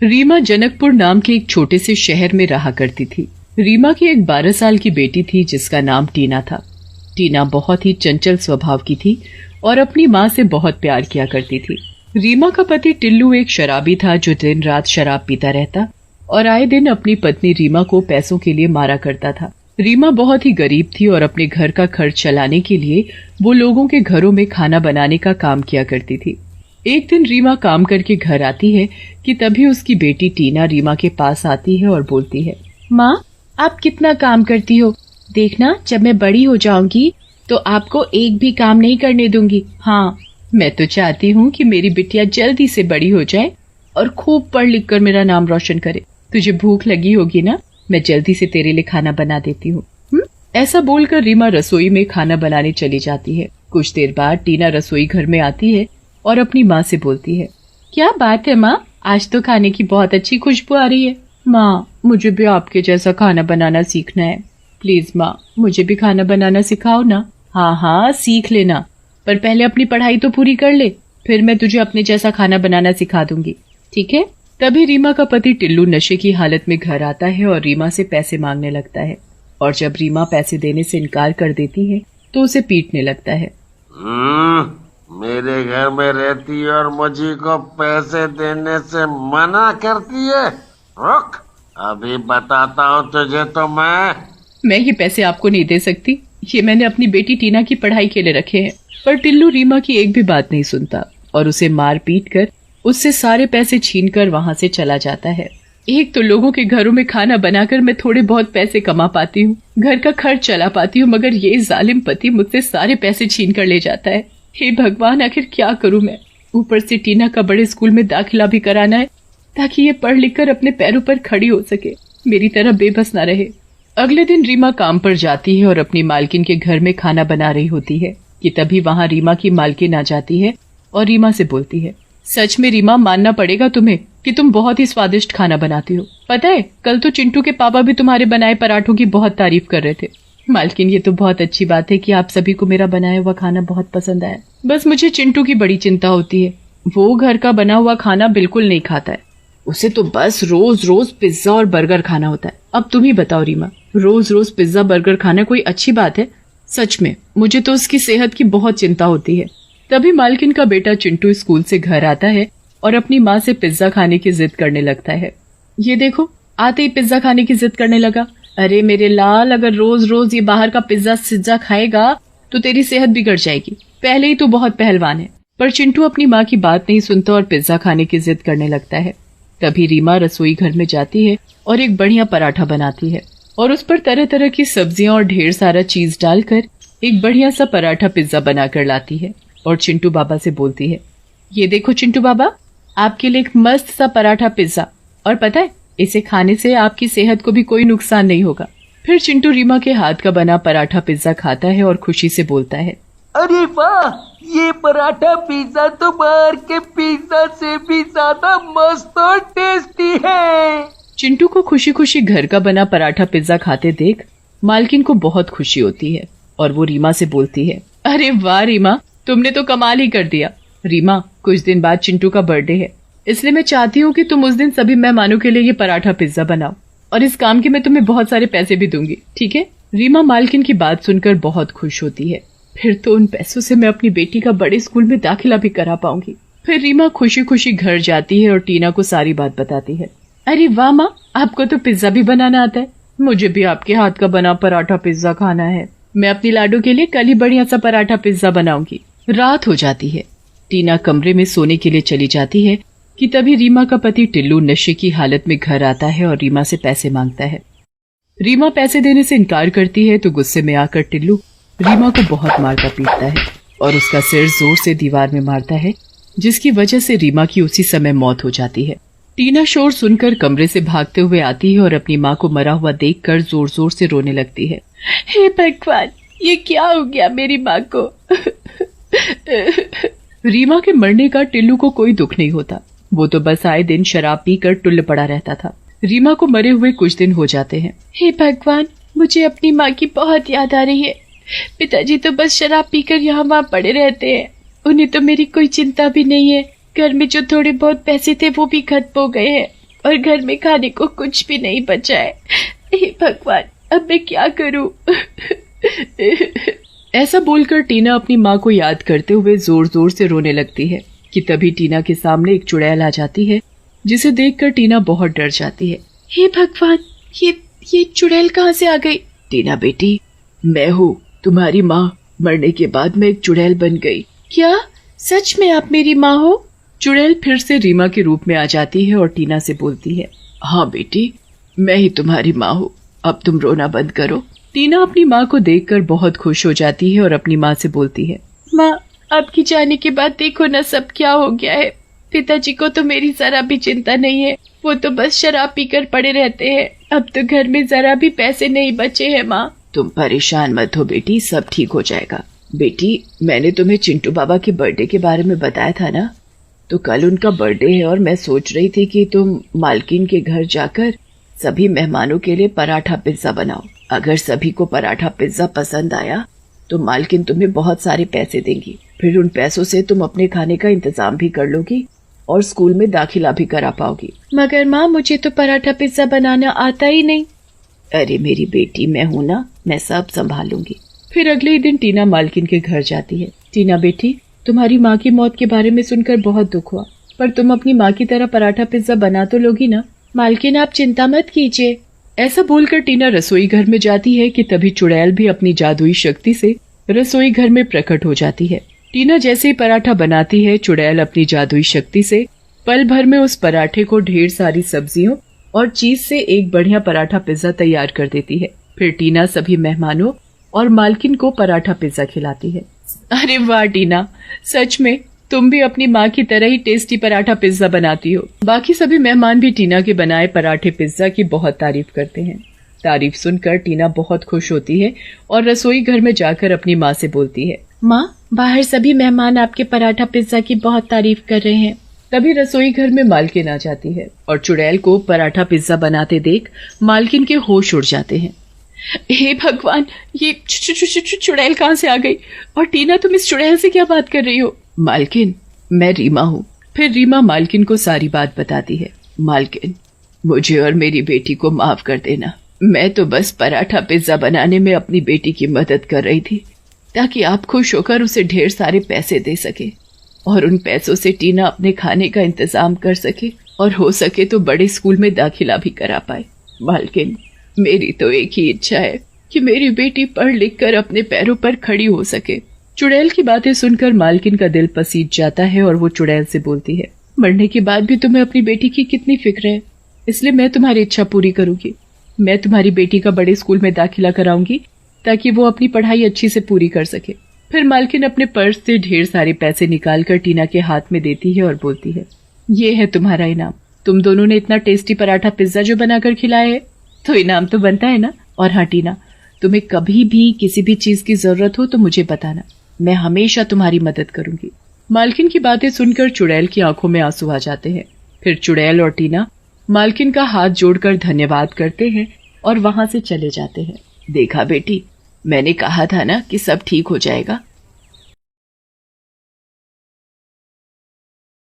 रीमा जनकपुर नाम के एक छोटे से शहर में रहा करती थी। रीमा की एक 12 साल की बेटी थी जिसका नाम टीना था। टीना बहुत ही चंचल स्वभाव की थी और अपनी माँ से बहुत प्यार किया करती थी। रीमा का पति टिल्लू एक शराबी था जो दिन रात शराब पीता रहता और आए दिन अपनी पत्नी रीमा को पैसों के लिए मारा करता था। रीमा बहुत ही गरीब थी और अपने घर का खर्च चलाने के लिए वो लोगों के घरों में खाना बनाने का काम किया करती थी। एक दिन रीमा काम करके घर आती है कि तभी उसकी बेटी टीना रीमा के पास आती है और बोलती है, माँ आप कितना काम करती हो, देखना जब मैं बड़ी हो जाऊंगी तो आपको एक भी काम नहीं करने दूंगी। हाँ, मैं तो चाहती हूँ कि मेरी बिटिया जल्दी से बड़ी हो जाए और खूब पढ़ लिख कर मेरा नाम रोशन करे। तुझे भूख लगी होगी ना, मैं जल्दी से तेरे लिए खाना बना देती हूँ। ऐसा बोलकर रीमा रसोई में खाना बनाने चली जाती है। कुछ देर बाद टीना रसोई घर में आती है और अपनी माँ से बोलती है, क्या बात है माँ, आज तो खाने की बहुत अच्छी खुशबू आ रही है। माँ मुझे भी आपके जैसा खाना बनाना सीखना है, प्लीज माँ मुझे भी खाना बनाना सिखाओ ना। हाँ हाँ सीख लेना, पर पहले अपनी पढ़ाई तो पूरी कर ले, फिर मैं तुझे अपने जैसा खाना बनाना सिखा दूंगी, ठीक है। तभी रीमा का पति टिल्लू नशे की हालत में घर आता है और रीमा से पैसे मांगने लगता है और जब रीमा पैसे देने से इनकार कर देती है तो उसे पीटने लगता है। मेरे घर में रहती है और मुझे को पैसे देने से मना करती है। रुक, अभी बताता हूँ तुझे तो मैं ये पैसे आपको नहीं दे सकती, ये मैंने अपनी बेटी टीना की पढ़ाई के लिए रखे हैं। पर टिल्लू रीमा की एक भी बात नहीं सुनता और उसे मार पीट कर उससे सारे पैसे छीनकर वहाँ से चला जाता है। एक तो लोगों के घरों में खाना बनाकर मैं थोड़े बहुत पैसे कमा पाती हूँ, घर का खर्च चला पाती हूँ, मगर ये जालिम पति मुझसे सारे पैसे छीन कर ले जाता है। हे भगवान, आखिर क्या करूँ मैं। ऊपर से टीना का बड़े स्कूल में दाखिला भी कराना है ताकि ये पढ़ लिख कर अपने पैरों पर खड़ी हो सके, मेरी तरह बेबस ना रहे। अगले दिन रीमा काम पर जाती है और अपनी मालकिन के घर में खाना बना रही होती है कि तभी वहाँ रीमा की मालकिन आ जाती है और रीमा से बोलती है, सच में रीमा मानना पड़ेगा तुम्हें कि तुम बहुत ही स्वादिष्ट खाना बनाती हो। पता है कल तो चिंटू के पापा भी तुम्हारे बनाए पराठों की बहुत तारीफ कर रहे थे। मालकिन ये तो बहुत अच्छी बात है कि आप सभी को मेरा बनाया हुआ खाना बहुत पसंद आया, बस मुझे चिंटू की बड़ी चिंता होती है। वो घर का बना हुआ खाना बिल्कुल नहीं खाता है, उसे तो बस रोज रोज पिज्जा और बर्गर खाना होता है। अब तुम ही बताओ रीमा, रोज रोज पिज्जा बर्गर खाना कोई अच्छी बात है? सच में मुझे तो उसकी सेहत की बहुत चिंता होती है। तभी मालकिन का बेटा चिंटू स्कूल से घर आता है और अपनी माँ से पिज्जा खाने की जिद करने लगता है। ये देखो, आते ही पिज्जा खाने की जिद करने लगा। अरे मेरे लाल, अगर रोज रोज ये बाहर का पिज्जा सिज्जा खाएगा तो तेरी सेहत बिगड़ जाएगी, पहले ही तो बहुत पहलवान है। पर चिंटू अपनी माँ की बात नहीं सुनता और पिज्जा खाने की जिद करने लगता है। तभी रीमा रसोई घर में जाती है और एक बढ़िया पराठा बनाती है और उस पर तरह तरह की सब्जियां और ढेर सारा चीज डालकर एक बढ़िया सा पराठा पिज्जा बनाकर लाती है और चिंटू बाबा से बोलती है, ये देखो चिंटू बाबा, आपके लिए एक मस्त सा पराठा पिज्जा, और पता है इसे खाने से आपकी सेहत को भी कोई नुकसान नहीं होगा। फिर चिंटू रीमा के हाथ का बना पराठा पिज्जा खाता है और खुशी से बोलता है, अरे वाह, ये पराठा पिज्जा तो बाहर के पिज्जा से भी ज्यादा मस्त और टेस्टी है। चिंटू को खुशी खुशी घर का बना पराठा पिज्जा खाते देख मालकिन को बहुत खुशी होती है और वो रीमा से बोलती है, अरे वाह रीमा, तुमने तो कमाल ही कर दिया। रीमा, कुछ दिन बाद चिंटू का बर्थडे है, इसलिए मैं चाहती हूँ कि तुम उस दिन सभी मेहमानों के लिए ये पराठा पिज्जा बनाओ और इस काम के मैं तुम्हें बहुत सारे पैसे भी दूंगी, ठीक है। रीमा मालकिन की बात सुनकर बहुत खुश होती है। फिर तो उन पैसों से मैं अपनी बेटी का बड़े स्कूल में दाखिला भी करा पाऊंगी। फिर रीमा खुशी खुशी घर जाती है और टीना को सारी बात बताती है। अरे वाह माँ, आपको तो पिज्जा भी बनाना आता है, मुझे भी आपके हाथ का बना पराठा पिज्जा खाना है। मैं अपनी लाडू के लिए कल ही बढ़िया सा पराठा पिज्जा बनाऊंगी। रात हो जाती है, टीना कमरे में सोने के लिए चली जाती है कि तभी रीमा का पति टिल्लू नशे की हालत में घर आता है और रीमा से पैसे मांगता है। रीमा पैसे देने से इनकार करती है तो गुस्से में आकर टिल्लू रीमा को बहुत मारता पीटता है और उसका सिर जोर से दीवार में मारता है, जिसकी वजह से रीमा की उसी समय मौत हो जाती है। टीना शोर सुनकर कमरे से भागते हुए आती है और अपनी माँ को मरा हुआ देखकर जोर जोर से रोने लगती है। हे भगवान, ये क्या हो गया मेरी माँ को। रीमा के मरने का टिल्लू को कोई दुख नहीं होता, वो तो बस आए दिन शराब पीकर टुल्ल पड़ा रहता था। रीमा को मरे हुए कुछ दिन हो जाते हैं। हे भगवान, मुझे अपनी माँ की बहुत याद आ रही है। पिताजी तो बस शराब पीकर यहाँ वहाँ पड़े रहते हैं, उन्हें तो मेरी कोई चिंता भी नहीं है। घर में जो थोड़े बहुत पैसे थे वो भी खत्म हो गए हैं। और घर में खाने को कुछ भी नहीं बचा है। हे भगवान, अब मैं क्या करूं? ऐसा बोलकर टीना अपनी माँ को याद करते हुए जोर जोर से रोने लगती है कि तभी टीना के सामने एक चुड़ैल आ जाती है, जिसे देखकर टीना बहुत डर जाती है। हे भगवान, ये चुड़ैल कहाँ से आ गई? टीना बेटी, मैं हूँ तुम्हारी माँ। मरने के बाद मैं एक चुड़ैल बन गई। क्या सच में आप मेरी माँ हो? चुड़ैल फिर से रीमा के रूप में आ जाती है और टीना से बोलती है, हाँ बेटी, मैं ही तुम्हारी माँ हूँ, अब तुम रोना बंद करो। टीना अपनी माँ को देखकर बहुत खुश हो जाती है और अपनी माँ से बोलती है, माँ, आपकी जाने के बाद देखो ना सब क्या हो गया है। पिताजी को तो मेरी जरा भी चिंता नहीं है, वो तो बस शराब पीकर पड़े रहते हैं। अब तो घर में जरा भी पैसे नहीं बचे हैं। माँ, तुम परेशान मत हो बेटी, सब ठीक हो जाएगा। बेटी, मैंने तुम्हें चिंटू बाबा के बर्थडे के बारे में बताया था ना, तो कल उनका बर्थडे है और मैं सोच रही थी कि तुम मालकिन के घर जाकर सभी मेहमानों के लिए पराठा पिज्जा बनाओ। अगर सभी को पराठा पिज्जा पसंद आया तो मालकिन तुम्हें बहुत सारे पैसे देंगी। फिर उन पैसों से तुम अपने खाने का इंतजाम भी कर लोगी और स्कूल में दाखिला भी करा पाओगी। मगर माँ, मुझे तो पराठा पिज्जा बनाना आता ही नहीं। अरे मेरी बेटी, मैं हूँ ना, मैं सब संभाल लूंगी। फिर अगले ही दिन टीना मालकिन के घर जाती है। टीना बेटी, तुम्हारी माँ की मौत के बारे में सुनकर बहुत दुख हुआ, पर तुम अपनी माँ की तरह पराठा पिज्जा बना तो लोगी ना? मालकिन, आप चिंता मत कीजिए। ऐसा बोलकर टीना रसोई घर में जाती है कि तभी चुड़ैल भी अपनी जादुई शक्ति से रसोई घर में प्रकट हो जाती है। टीना जैसे ही पराठा बनाती है, चुड़ैल अपनी जादुई शक्ति से पल भर में उस पराठे को ढेर सारी सब्जियों और चीज से एक बढ़िया पराठा पिज्जा तैयार कर देती है। फिर टीना सभी मेहमानों और मालकिन को पराठा पिज्जा खिलाती है। अरे वाह टीना, सच में तुम भी अपनी माँ की तरह ही टेस्टी पराठा पिज्जा बनाती हो। बाकी सभी मेहमान भी टीना के बनाए पराठे पिज्जा की बहुत तारीफ करते हैं। तारीफ सुनकर टीना बहुत खुश होती है और रसोई घर में जाकर अपनी माँ से बोलती है, माँ, बाहर सभी मेहमान आपके पराठा पिज्जा की बहुत तारीफ कर रहे हैं। तभी रसोई घर में मालकिन आ जाती है और चुड़ैल को पराठा पिज्जा बनाते देख मालकिन के होश उड़ जाते हैं। हे भगवान, ये चुड़ैल कहाँ से आ गई? और टीना, तुम इस चुड़ैल से क्या बात कर रही हो? मालकिन, मैं रीमा हूँ। फिर रीमा मालकिन को सारी बात बताती है। मालकिन, मुझे और मेरी बेटी को माफ कर देना। मैं तो बस पराठा पिज्जा बनाने में अपनी बेटी की मदद कर रही थी ताकि आप खुश होकर उसे ढेर सारे पैसे दे सके और उन पैसों से टीना अपने खाने का इंतजाम कर सके और हो सके तो बड़े स्कूल में दाखिला भी करा पाए। मालकिन, मेरी तो एक ही इच्छा है कि मेरी बेटी पढ़ लिख कर अपने पैरों पर खड़ी हो सके। चुड़ैल की बातें सुनकर मालकिन का दिल पसीज जाता है और वो चुड़ैल से बोलती है, मरने के बाद भी तुम्हें अपनी बेटी की कितनी फिक्र है, इसलिए मैं तुम्हारी इच्छा पूरी करूंगी। मैं तुम्हारी बेटी का बड़े स्कूल में दाखिला कराऊंगी ताकि वो अपनी पढ़ाई अच्छी से पूरी कर सके। फिर मालकिन अपने पर्स से ढेर सारे पैसे निकालकर टीना के हाथ में देती है और बोलती है, ये है तुम्हारा इनाम। तुम दोनों ने इतना टेस्टी पराठा पिज्जा जो बनाकर खिलाया है, तो इनाम तो बनता है ना। और हाँ टीना, तुम्हें कभी भी किसी भी चीज की जरूरत हो तो मुझे बताना, मैं हमेशा तुम्हारी मदद करूंगी। मालकिन की बातें सुनकर चुड़ैल की आंखों में आंसू आ जाते हैं। फिर चुड़ैल और टीना मालकिन का हाथ जोड़कर धन्यवाद करते हैं और वहां से चले जाते हैं। देखा बेटी, मैंने कहा था ना कि सब ठीक हो जाएगा।